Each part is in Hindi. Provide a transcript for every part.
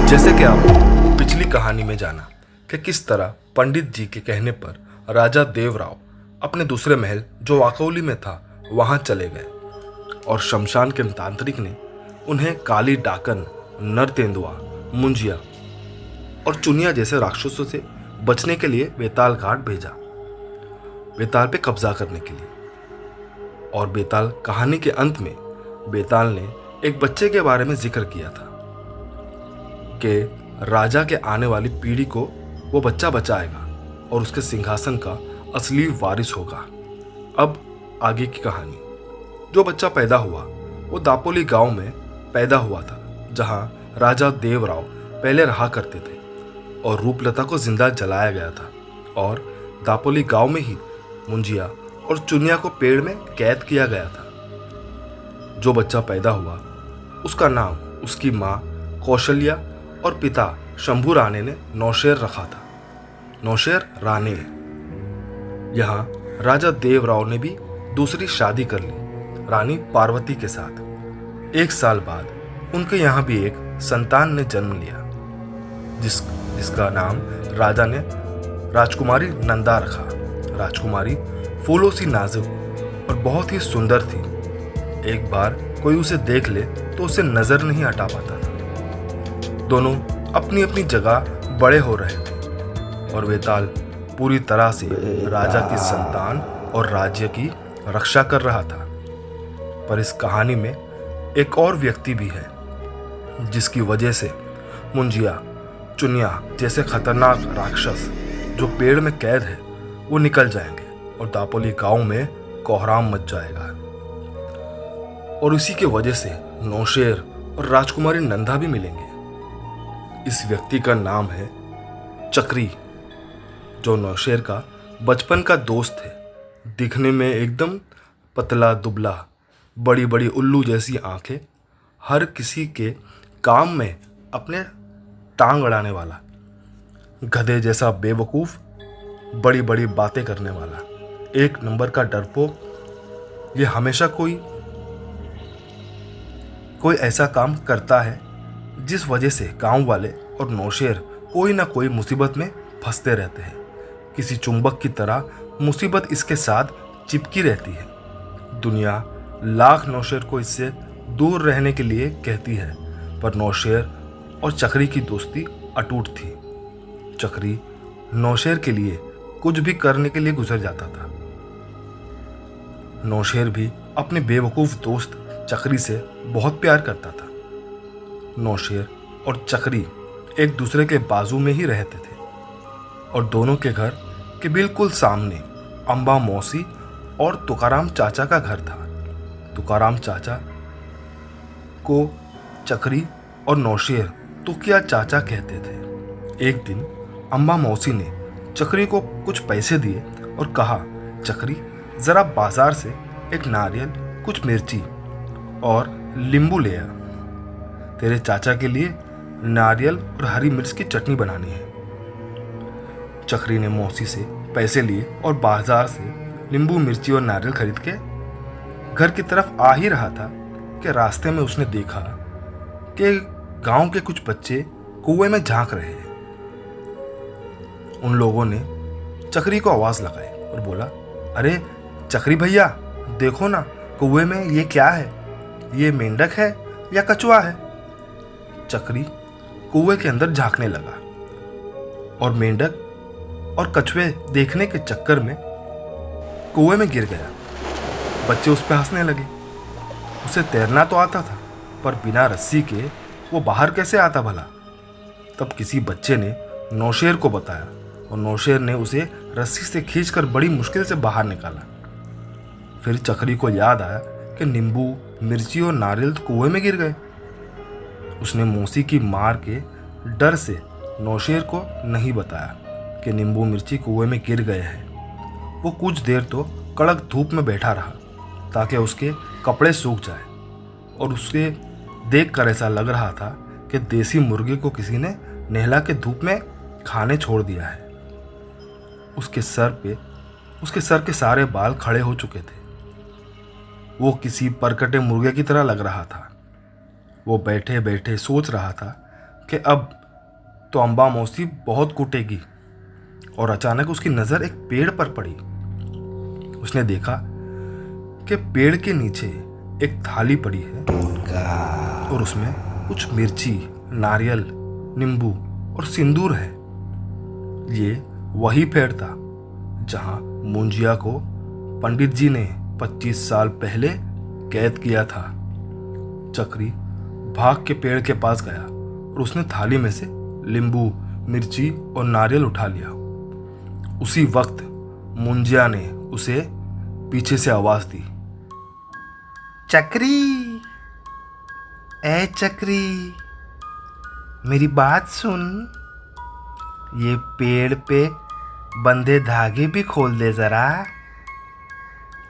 जैसे कि आपने पिछली कहानी में जाना कि किस तरह पंडित जी के कहने पर राजा देवराव अपने दूसरे महल जो वाकौली में था वहां चले गए और शमशान के तांत्रिक ने उन्हें काली डाकन, नर तेंदुआ, मुंजिया और चुनिया जैसे राक्षसों से बचने के लिए बेताल घाट भेजा, बेताल पे कब्जा करने के लिए। और बेताल कहानी के अंत में बेताल ने एक बच्चे के बारे में जिक्र किया था कि राजा के आने वाली पीढ़ी को वो बच्चा बचाएगा और उसके सिंहासन का असली वारिस होगा। अब आगे की कहानी। जो बच्चा पैदा हुआ वो दापोली गांव में पैदा हुआ था, जहां राजा देवराव पहले रहा करते थे और रूपलता को जिंदा जलाया गया था। और दापोली गांव में ही मुंजिया और चुनिया को पेड़ में कैद किया गया था। जो बच्चा पैदा हुआ उसका नाम उसकी माँ कौशल्या और पिता शंभू राणे ने नौशेर रखा था। नौशेर राणे। यहाँ राजा देवराव ने भी दूसरी शादी कर ली, रानी पार्वती के साथ। 1 साल बाद उनके यहाँ भी एक संतान ने जन्म लिया, जिसका नाम राजा ने राजकुमारी नंदा रखा। राजकुमारी फूलों सी नाजुक और बहुत ही सुंदर थी। एक बार कोई उसे देख ले तो उसे नजर नहीं हटा पाता था। दोनों अपनी अपनी जगह बड़े हो रहे थे और बेताल पूरी तरह से राजा की संतान और राज्य की रक्षा कर रहा था। पर इस कहानी में एक और व्यक्ति भी है जिसकी वजह से मुंजिया, चुनिया जैसे खतरनाक राक्षस जो पेड़ में कैद है वो निकल जाएंगे और दापोली गांव में कोहराम मच जाएगा। और उसी के वजह से नौशेर और राजकुमारी नंदा भी मिलेंगे। इस व्यक्ति का नाम है चक्री, जो नौशेर का बचपन का दोस्त है। दिखने में एकदम पतला दुबला, बड़ी बड़ी उल्लू जैसी आंखें, हर किसी के काम में अपने टांग अड़ाने वाला, गधे जैसा बेवकूफ, बड़ी बड़ी बातें करने वाला, एक नंबर का डरपोक। ये हमेशा कोई ऐसा काम करता है जिस वजह से गांव वाले और नौशेर कोई ना कोई मुसीबत में फंसते रहते हैं। किसी चुंबक की तरह मुसीबत इसके साथ चिपकी रहती है। दुनिया लाख नौशेर को इससे दूर रहने के लिए कहती है, पर नौशेर और चक्री की दोस्ती अटूट थी। चक्री नौशेर के लिए कुछ भी करने के लिए गुजर जाता था। नौशेर भी अपने बेवकूफ दोस्त चक्री से बहुत प्यार करता था। नौशेर और चक्री एक दूसरे के बाजू में ही रहते थे और दोनों के घर के बिल्कुल सामने अम्बा मौसी और तुकाराम चाचा का घर था। तुकाराम चाचा को चक्री और नौशेर तुकिया चाचा कहते थे। एक दिन अम्बा मौसी ने चक्री को कुछ पैसे दिए और कहा, चक्री जरा बाजार से एक नारियल, कुछ मिर्ची और नींबू ले आ। तेरे चाचा के लिए नारियल और हरी मिर्च की चटनी बनानी है। चक्री ने मौसी से पैसे लिए और बाजार से नींबू, मिर्ची और नारियल खरीद के घर की तरफ आ ही रहा था कि रास्ते में उसने देखा कि गांव के कुछ बच्चे कुएं में झांक रहे हैं। उन लोगों ने चक्री को आवाज लगाई और बोला, अरे चक्री भैया, देखो ना कुएं में ये क्या है? ये मेंढक है या कछुआ है? चक्री कुएं के अंदर झांकने लगा और मेंढक और कछुए देखने के चक्कर में कुएं में गिर गया। बच्चे उस पर हंसने लगे। उसे तैरना तो आता था, पर बिना रस्सी के वो बाहर कैसे आता भला? तब किसी बच्चे ने नौशेर को बताया और नौशेर ने उसे रस्सी से खींचकर बड़ी मुश्किल से बाहर निकाला। फिर चक्री को याद आया कि नींबू, मिर्ची और नारियल तो कुएं में गिर गए। उसने मौसी की मार के डर से नौशेर को नहीं बताया कि नींबू मिर्ची कुएं में गिर गए हैं। वो कुछ देर तो कड़क धूप में बैठा रहा ताकि उसके कपड़े सूख जाए और उसके देखकर ऐसा लग रहा था कि देसी मुर्गे को किसी ने नहला के धूप में खाने छोड़ दिया है। उसके सर के सारे बाल खड़े हो चुके थे। वो किसी परकटे मुर्गे की तरह लग रहा था। वो बैठे बैठे सोच रहा था कि अब तो अम्बा मौसी बहुत कूटेगी। और अचानक उसकी नज़र एक पेड़ पर पड़ी। उसने देखा कि पेड़ के नीचे एक थाली पड़ी है और उसमें कुछ मिर्ची, नारियल, नींबू और सिंदूर है। ये वही पेड़ था जहां मुंजिया को पंडित जी ने 25 साल पहले कैद किया था। चक्री भाग के पेड़ के पास गया और उसने थाली में से नींबू, मिर्ची और नारियल उठा लिया। उसी वक्त मुंजिया ने उसे पीछे से आवाज दी, चक्री, ए चक्री, मेरी बात सुन। ये पेड़ पे बंधे धागे भी खोल दे जरा।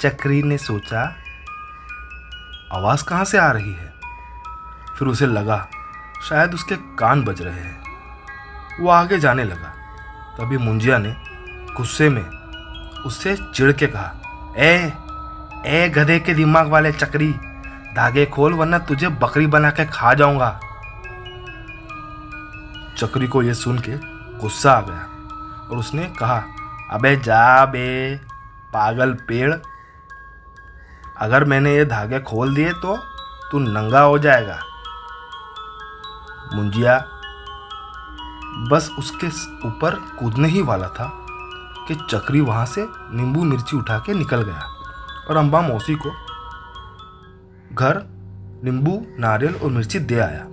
चक्री ने सोचा, आवाज कहाँ से आ रही है। फिर उसे लगा शायद उसके कान बज रहे हैं। वो आगे जाने लगा। तभी मुंजिया ने गुस्से में उससे चिढ़ के कहा, ए गधे के दिमाग वाले चक्री, धागे खोल वरना तुझे बकरी बना के खा जाऊंगा। चक्री को यह सुन के गुस्सा आ गया और उसने कहा, अबे जा बे पागल पेड़, अगर मैंने ये धागे खोल दिए तो तू नंगा हो जाएगा। मुंजिया बस उसके ऊपर कूदने ही वाला था कि चक्री वहां से नींबू मिर्ची उठा के निकल गया और अम्बा मौसी को घर नींबू, नारियल और मिर्ची दे आया,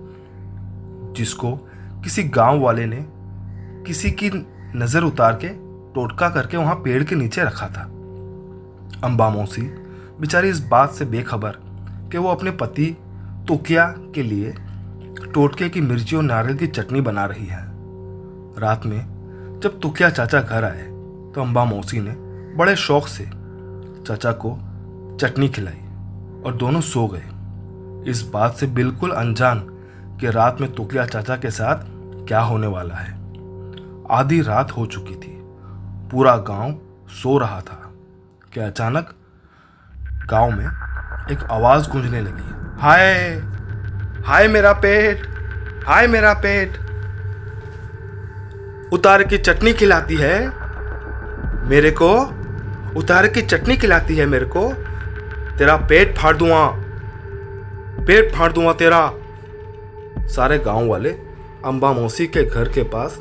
जिसको किसी गांव वाले ने किसी की नज़र उतार के टोटका करके वहां पेड़ के नीचे रखा था। अम्बा मौसी बेचारी इस बात से बेखबर कि वो अपने पति तुकिया के लिए टोटके की मिर्ची और नारियल की चटनी बना रही है। रात में जब तुकिया चाचा घर आए तो अम्बा मौसी ने बड़े शौक से चाचा को चटनी खिलाई और दोनों सो गए, इस बात से बिल्कुल अनजान कि रात में तुकिया चाचा के साथ क्या होने वाला है। आधी रात हो चुकी थी, पूरा गांव सो रहा था कि अचानक गांव में एक आवाज गूंजने लगी, हाय हाय मेरा पेट, हाय मेरा पेट, उतार की चटनी खिलाती है मेरे को, उतार की चटनी खिलाती है मेरे को, तेरा पेट फाड़ दूंगा, पेट फाड़ दूंगा तेरा। सारे गांव वाले अम्बा मौसी के घर के पास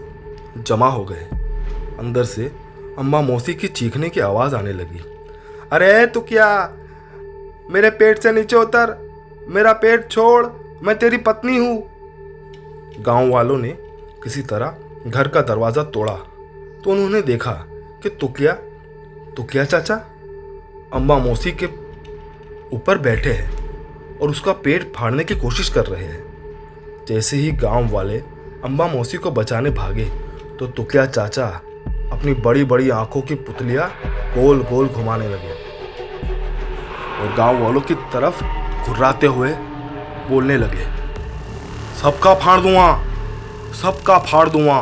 जमा हो गए। अंदर से अम्बा मौसी की चीखने की आवाज आने लगी, अरे तू क्या, मेरे पेट से नीचे उतर, मेरा पेट छोड़, मैं तेरी पत्नी हूं। गांव वालों ने किसी तरह घर का दरवाजा तोड़ा तो उन्होंने देखा कि तुकिया चाचा अम्बा मौसी के ऊपर बैठे हैं और उसका पेट फाड़ने की कोशिश कर रहे हैं। जैसे ही गांव वाले अम्बा मौसी को बचाने भागे तो तुकिया चाचा अपनी बड़ी बड़ी आंखों की पुतलियां गोल गोल घुमाने लगे और गांव वालों की तरफ घुर्राते हुए बोलने लगे, सबका फाड़ दूंगा, सबका फाड़ दूंगा।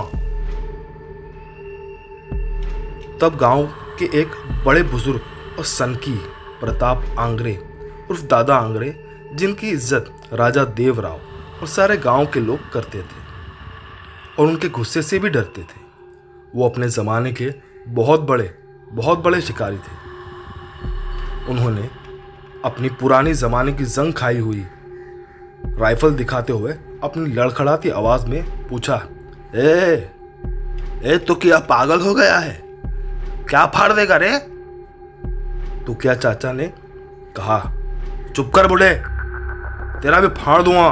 तब गांव के एक बड़े बुजुर्ग और सनकी प्रताप आंग्रे उर्फ दादा आंग्रे, जिनकी इज्जत राजा देवराव और सारे गांव के लोग करते थे और उनके गुस्से से भी डरते थे। वो अपने ज़माने के बहुत बड़े शिकारी थे। उन्होंने अपनी पुरानी ज़माने की जंग खाई हुई राइफल दिखाते हुए अपनी लड़खड़ाती आवाज़ में पूछा, ए तो क्या पागल हो गया है, क्या फाड़ देगा रे? तो क्या चाचा ने कहा, चुप कर बुढ़े, तेरा भी फाड़ दूंगा।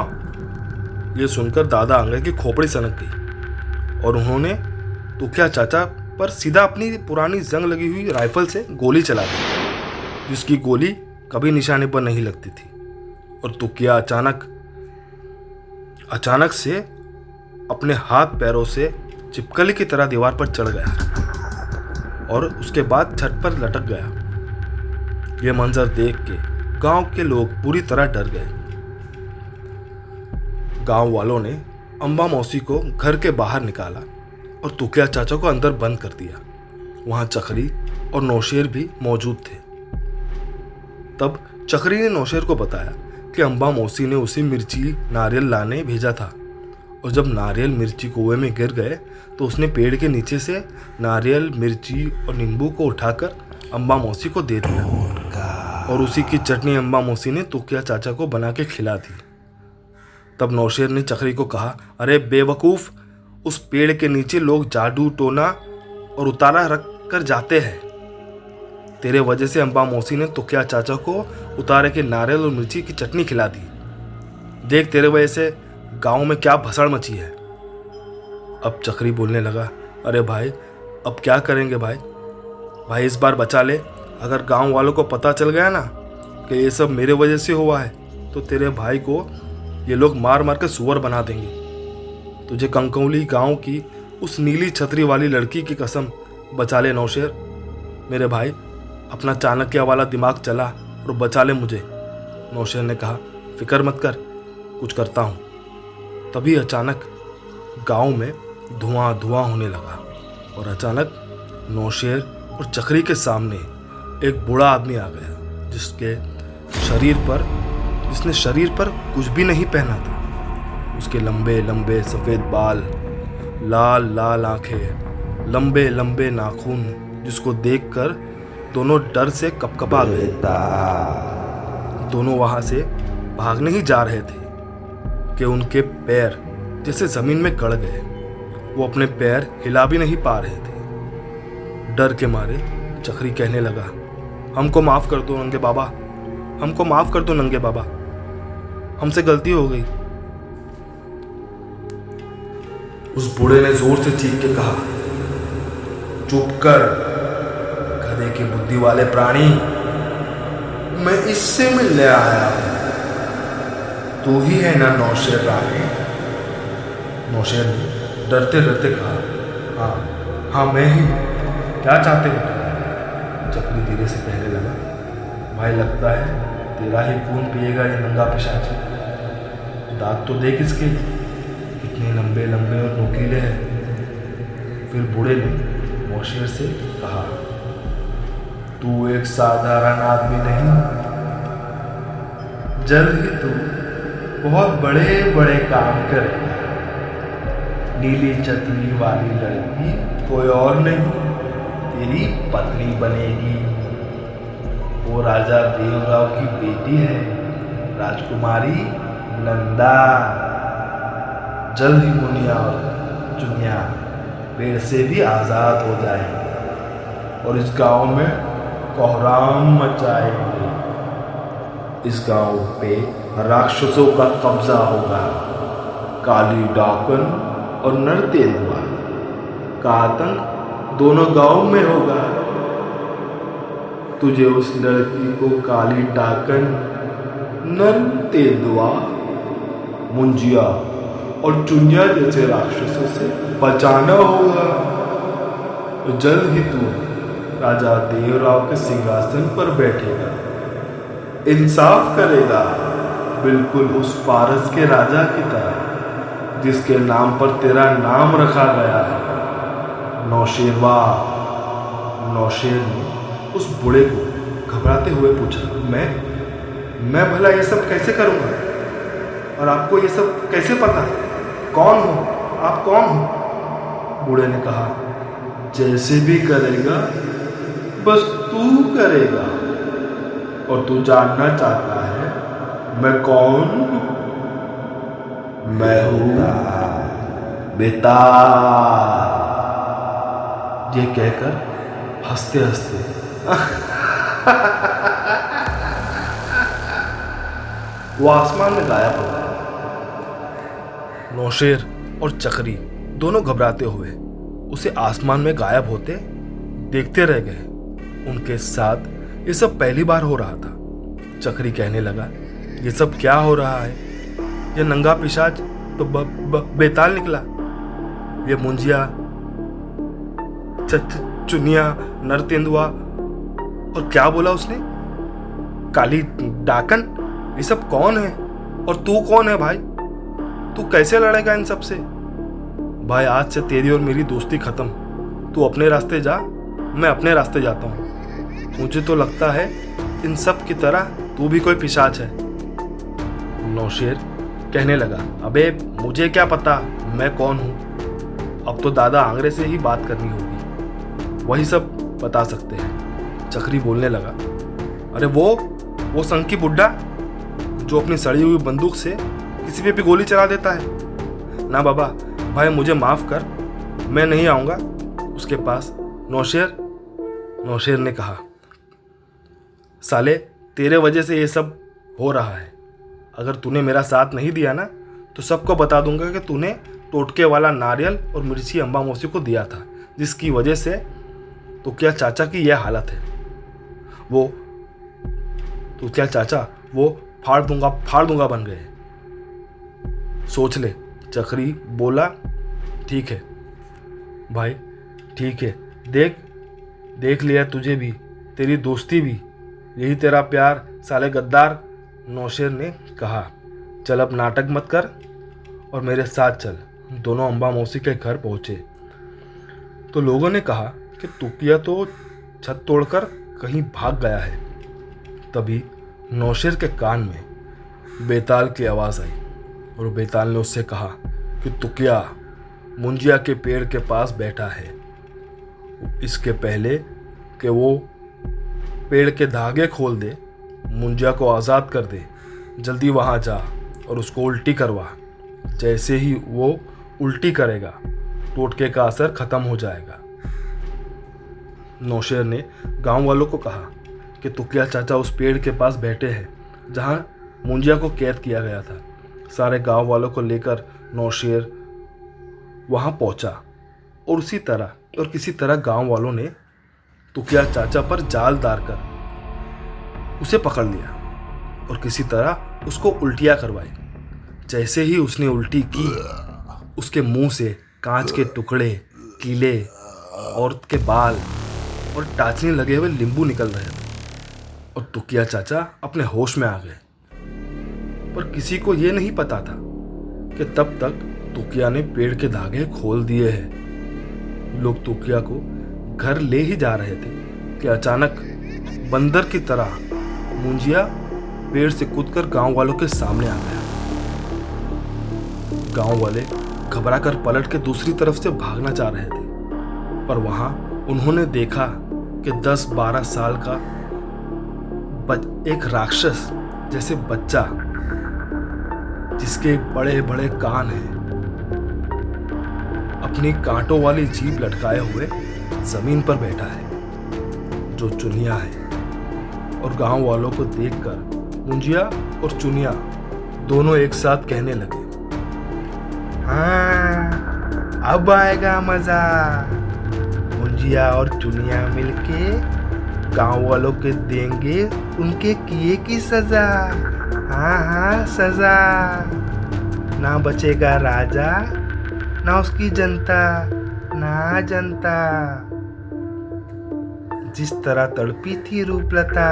ये सुनकर दादा आंगरे की खोपड़ी सनक गई और उन्होंने तुकिया चाचा पर सीधा अपनी पुरानी जंग लगी हुई राइफल से गोली चला दी, जिसकी गोली कभी निशाने पर नहीं लगती थी। और तुकिया अचानक से अपने हाथ पैरों से चिपकली की तरह दीवार पर चढ़ गया और उसके बाद छत पर लटक गया। यह मंजर देख के गांव के लोग पूरी तरह डर गए। गांव वालों ने अम्बा मौसी को घर के बाहर निकाला और तुकिया चाचा को अंदर बंद कर दिया। वहां चक्री और नौशेर भी मौजूद थे। तब चक्री ने नौशेर को बताया कि अम्बा मौसी ने उसे मिर्ची नारियल लाने भेजा था और जब नारियल मिर्ची कुएं में गिर गए तो उसने पेड़ के नीचे से नारियल मिर्ची और नींबू को उठाकर अम्बा मौसी को दे दिया और उसी की चटनी अम्बा मौसी ने तुकिया चाचा को बना के खिला दी। तब नौशेर ने चक्री को कहा, अरे बेवकूफ़, उस पेड़ के नीचे लोग जादू टोना और उतारा रख कर जाते हैं। तेरे वजह से अम्बा मौसी ने तुकिया चाचा को उतारे के नारियल और मिर्ची की चटनी खिला दी। देख तेरे वजह से गांव में क्या भसड़ मची है। अब चक्री बोलने लगा, अरे भाई अब क्या करेंगे भाई इस बार बचा ले। अगर गांव वालों को पता चल गया ना कि ये सब मेरे वजह से हुआ है तो तेरे भाई को ये लोग मार मार के सुअर बना देंगे। तुझे कंकौली गांव की उस नीली छतरी वाली लड़की की कसम, बचा ले नौशेर। मेरे भाई अपना चाणक्य वाला दिमाग चला और बचा ले मुझे। नौशेर ने कहा, फिक्र मत कर, कुछ करता हूँ। तभी अचानक गांव में धुआं धुआं होने लगा और अचानक नौशेर और चक्री के सामने एक बूढ़ा आदमी आ गया जिसने शरीर पर कुछ भी नहीं पहना था। उसके लंबे लंबे सफ़ेद बाल, लाल लाल आंखें, लंबे लंबे नाखून, जिसको देखकर दोनों डर से कपकपा गए। दोनों वहां से भागने ही जा रहे थे कि उनके पैर जैसे जमीन में गड़ गए। वो अपने पैर हिला भी नहीं पा रहे थे। डर के मारे चक्री कहने लगा, हमको माफ कर दो नंगे बाबा, हमको माफ कर दो नंगे बाबा, हमसे गलती हो गई। उस बूढ़े ने जोर से चीख के कहा, चुप कर गधे की बुद्धि वाले प्राणी, मैं इससे मिलने आया हूं। तू ही है ना नौशेर रानी? नौशेर ने डरते डरते कहा, हाँ मैं ही। क्या चाहते हो? चक्री धीरे से कहने लगा, भाई लगता है तेरा ही खून पिएगा ये नंगा पिशाच। दांत तो देख इसके, कितने लंबे लंबे और नुकीले हैं। फिर बूढ़े ने नौशेर से कहा, तू एक साधारण आदमी नहीं, जल्द ही तू बहुत बड़े बड़े काम करेगा। नीली छतरी वाली लड़की कोई और नहीं, तेरी पत्नी बनेगी। वो राजा देवराव की बेटी है, राजकुमारी नंदा। जल्द ही मुनिया और चुनिया पेड़ से भी आज़ाद हो जाएंगे और इस गांव में कोहराम मचाएंगे। इस गांव पे राक्षसों का कब्जा होगा। काली डाकन और नर तेंदुआ का आतंक दोनों गांव में होगा। तुझे उस लड़की को काली डाकन, नर तेंदुआ, मुंजिया और चुनिया जैसे राक्षसों से बचाना होगा। तो जल्द ही तू राजा देवराव के सिंहासन पर बैठेगा, इंसाफ करेगा, बिल्कुल उस फारस के राजा की तरह जिसके नाम पर तेरा नाम रखा गया है। नौशेरवा। नौशेर ने उस बूढ़े को घबराते हुए पूछा, मैं भला ये सब कैसे करूँगा? और आपको ये सब कैसे पता है? कौन हो आप? कौन हो? बूढ़े ने कहा, जैसे भी करेगा बस तू करेगा। और तू जानना चाहता है मैं कौन हूं? मैं हूं बेताल। ये कहकर हंसते हंसते वो आसमान में गायब हो गया। नौशेर और चक्री दोनों घबराते हुए उसे आसमान में गायब होते देखते रह गए। उनके साथ ये सब पहली बार हो रहा था। चक्री कहने लगा, ये सब क्या हो रहा है? ये नंगा पिशाच तो बेताल निकला। ये मुंजिया, चुनिया, नर तेंदुआ और क्या बोला उसने? काली डाकन। ये सब कौन है? और तू कौन है भाई? तू कैसे लड़ेगा इन सब से? भाई आज से तेरी और मेरी दोस्ती खत्म। तू अपने रास्ते जा, मैं अपने रास्ते जाता हूँ। मुझे तो लगता है इन सब की तरह तू भी कोई पिशाच है। नौशेर कहने लगा, अबे मुझे क्या पता मैं कौन हूँ, अब तो दादा आंगरे से ही बात करनी होगी, वही सब बता सकते हैं। चक्री बोलने लगा, अरे वो संकी बुड्ढा जो अपनी सड़ी हुई बंदूक से किसी पे भी गोली चला देता है। ना बाबा, भाई मुझे माफ कर, मैं नहीं आऊँगा उसके पास। नौशेर ने कहा, साले तेरे वजह से ये सब हो रहा है, अगर तूने मेरा साथ नहीं दिया ना तो सबको बता दूंगा कि तूने टोटके वाला नारियल और मिर्ची अम्बा मौसी को दिया था, जिसकी वजह से तो क्या चाचा की यह हालत है। वो फाड़ दूंगा बन गए। सोच ले। चक्री बोला, ठीक है भाई, ठीक है, देख लिया तुझे भी, तेरी दोस्ती भी, यही तेरा प्यार साले गद्दार। नौशेर ने कहा, चल अब नाटक मत कर और मेरे साथ चल। दोनों अम्बा मौसी के घर पहुंचे तो लोगों ने कहा कि तुकिया तो छत तोड़कर कहीं भाग गया है। तभी नौशेर के कान में बेताल की आवाज़ आई और बेताल ने उससे कहा कि तुकिया मुंजिया के पेड़ के पास बैठा है, इसके पहले कि वो पेड़ के धागे खोल दे, मुंजिया को आज़ाद कर दे, जल्दी वहाँ जा और उसको उल्टी करवा। जैसे ही वो उल्टी करेगा टोटके का असर खत्म हो जाएगा। नौशेर ने गांव वालों को कहा कि तुकिया चाचा उस पेड़ के पास बैठे हैं जहां मुंजिया को कैद किया गया था। सारे गांव वालों को लेकर नौशेर वहां पहुंचा और किसी तरह गांव वालों ने तुकिया चाचा पर जाल डालकर उसे पकड़ लिया और किसी तरह उसको उल्टियाँ करवाई। जैसे ही उसने उल्टी की, उसके मुंह से कांच के टुकड़े, कीले, औरत के बाल और टाचनी लगे हुए नींबू निकल रहे थे और तुकिया चाचा अपने होश में आ गए। पर किसी को यह नहीं पता था कि तब तक तुकिया ने पेड़ के धागे खोल दिए हैं। लोग तुकिया को घर ले ही जा रहे थे कि अचानक बंदर की तरह मुंजिया पेड़ से कूदकर गांव वालों के सामने आ गया। गांव वाले घबराकर पलट के दूसरी तरफ से भागना चाह रहे थे, पर वहां उन्होंने देखा कि 10-12 साल का एक राक्षस जैसे बच्चा, जिसके बड़े बड़े कान हैं, अपनी कांटों वाली जीभ लटकाए हुए जमीन पर बैठा है, जो चुनिया है। और गांव वालों को देखकर मुंजिया और चुनिया दोनों एक साथ कहने लगे, हाँ अब आएगा मजा। मुंजिया और चुनिया मिलके गांव वालों के देंगे उनके किए की सजा। हाँ सजा। ना बचेगा राजा, ना उसकी जनता, ना जनता। जिस तरह तड़पी थी रूपलता,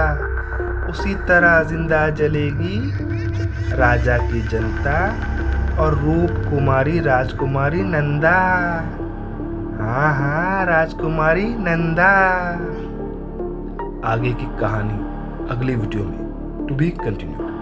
उसी तरह जिंदा जलेगी राजा की जनता और रूप कुमारी राजकुमारी नंदा। हाँ राजकुमारी नंदा। आगे की कहानी अगली वीडियो में टू बी कंटिन्यूड।